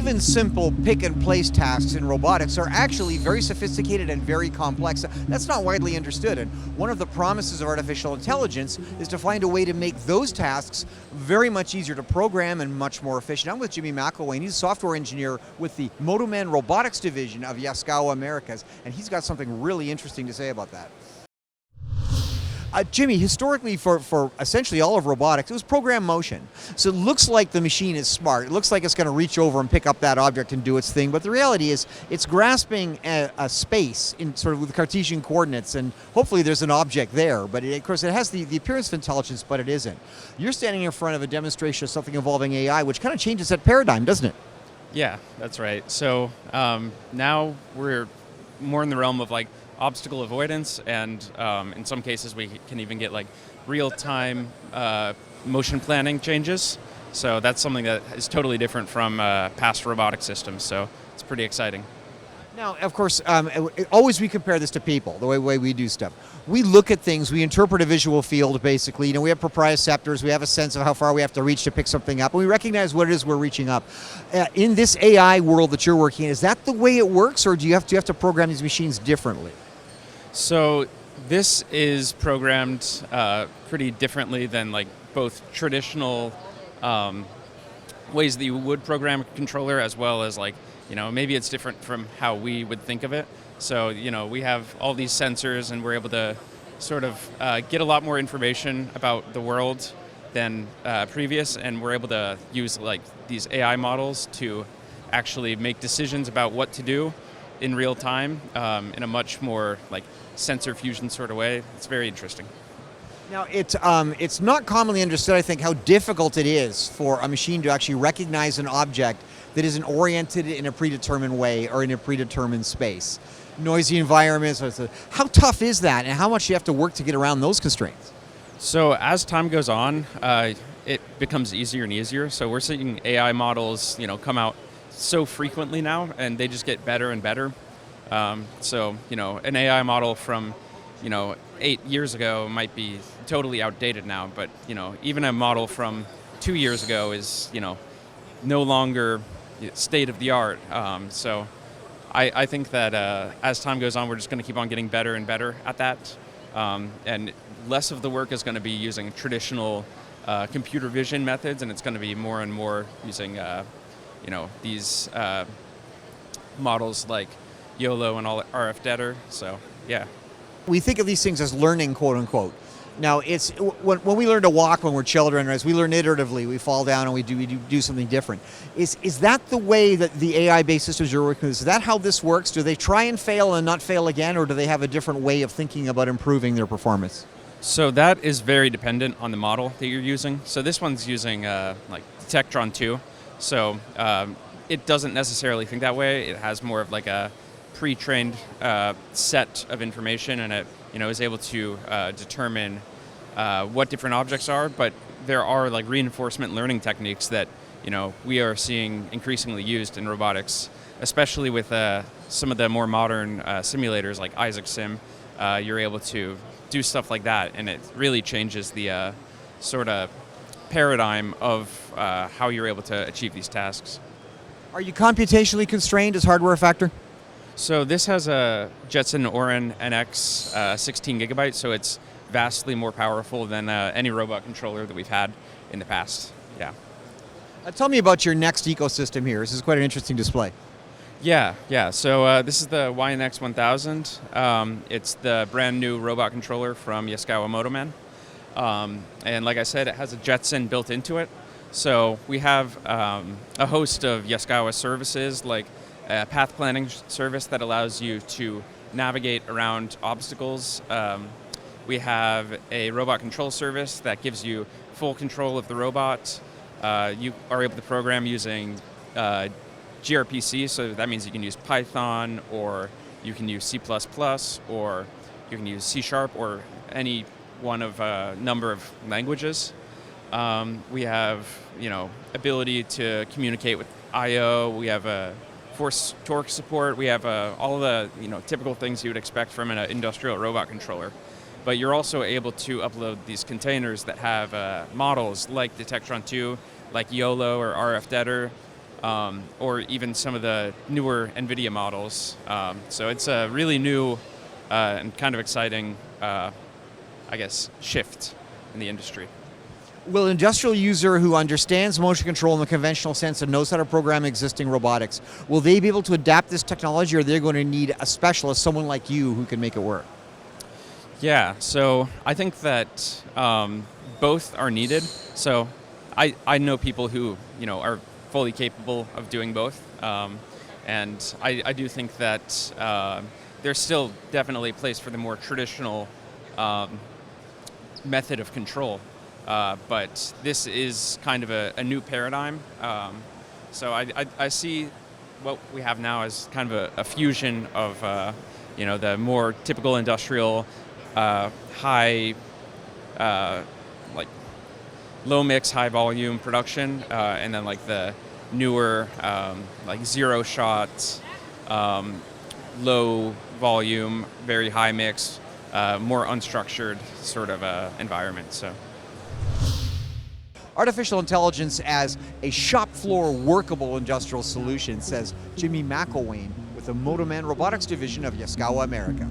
even simple pick and place tasks in robotics are actually very sophisticated and very complex. That's not widely understood, and one of the promises of artificial intelligence is to find a way to make those tasks very much easier to program and much more efficient. I'm with Jimmy McElwain. He's a software engineer with the Motoman Robotics division of Yaskawa Americas, and he's got something really interesting to say about that. Jimmy, historically for essentially all of robotics, it was program motion. So it looks like the machine is smart. It looks like it's going to reach over and pick up that object and do its thing. But the reality is it's grasping a space in sort of with Cartesian coordinates, and hopefully there's an object there. But of course it has the appearance of intelligence, but it isn't. You're standing in front of a demonstration of something involving AI, which kind of changes that paradigm, doesn't it? Yeah, that's right. So now we're more in the realm of like obstacle avoidance, and in some cases we can even get like real-time motion planning changes. So that's something that is totally different from past robotic systems. So it's pretty exciting. Now, of course, always we compare this to people, the way we do stuff. We look at things, we interpret a visual field, basically. You know, we have proprioceptors, we have a sense of how far we have to reach to pick something up, and we recognize what it is we're reaching up. In this AI world that you're working in, is that the way it works, or do you have to program these machines differently? So this is programmed pretty differently than like both traditional ways that you would program a controller, as well as like, you know, maybe it's different from how we would think of it. So, you know, we have all these sensors and we're able to sort of get a lot more information about the world than previous, and we're able to use like these AI models to actually make decisions about what to do in real time in a much more like sensor fusion sort of way. It's very interesting. Now, it's not commonly understood, I think, how difficult it is for a machine to actually recognize an object that isn't oriented in a predetermined way or in a predetermined space. Noisy environments, how tough is that, and how much do you have to work to get around those constraints? So as time goes on, it becomes easier and easier. So we're seeing AI models, you know, come out so frequently now, and they just get better and better. So, you know, an AI model from, you know, 8 years ago might be totally outdated now, but, you know, even a model from 2 years ago is, you know, no longer state of the art. So I think that as time goes on, we're just going to keep on getting better and better at that. And less of the work is going to be using traditional computer vision methods, and it's going to be more and more using, you know, these models like YOLO and all RFDetter. So, yeah. We think of these things as learning, quote unquote. Now, it's when we learn to walk when we're children, as we learn iteratively, we fall down and we do something different. Is that the way that the AI-based systems you're working with, is that how this works? Do they try and fail and not fail again, or do they have a different way of thinking about improving their performance? So that is very dependent on the model that you're using. So this one's using like Detectron 2. So it doesn't necessarily think that way. It has more of like a pre-trained set of information, and it, you know, is able to determine what different objects are. But there are like reinforcement learning techniques that, you know, we are seeing increasingly used in robotics, especially with some of the more modern simulators like Isaac Sim. You're able to do stuff like that, and it really changes the sort of paradigm of how you're able to achieve these tasks. Are you computationally constrained? Is hardware a factor? So this has a Jetson Orin NX 16 gigabytes, so it's vastly more powerful than any robot controller that we've had in the past. Yeah. Tell me about your next ecosystem here. This is quite an interesting display. Yeah. So this is the YNX 1000. It's the brand new robot controller from Yaskawa Motoman. And like I said, it has a Jetson built into it. So we have a host of Yaskawa services, like a path planning service that allows you to navigate around obstacles. We have a robot control service that gives you full control of the robot. You are able to program using gRPC, so that means you can use Python, or you can use C++, or you can use C# or any one of a number of languages. We have, you know, ability to communicate with I/O. We have a force torque support. We have all the, you know, typical things you would expect from an industrial robot controller. But you're also able to upload these containers that have models like Detectron 2, like YOLO or RFDetter, or even some of the newer NVIDIA models. So it's a really new and kind of exciting, I guess, shift in the industry. Will an industrial user who understands motion control in the conventional sense and knows how to program existing robotics, will they be able to adapt this technology, or are they going to need a specialist, someone like you, who can make it work? Yeah, so I think that both are needed. So I know people who are fully capable of doing both, and I do think that there's still definitely a place for the more traditional method of control. But this is kind of a new paradigm. So I see what we have now as kind of a fusion of the more typical industrial high, like low mix, high volume production, and then like the newer like zero shots, low volume, very high mix, more unstructured sort of environment. So. Artificial intelligence as a shop floor workable industrial solution, says Jimmy McElwain with the Motoman Robotics division of Yaskawa America.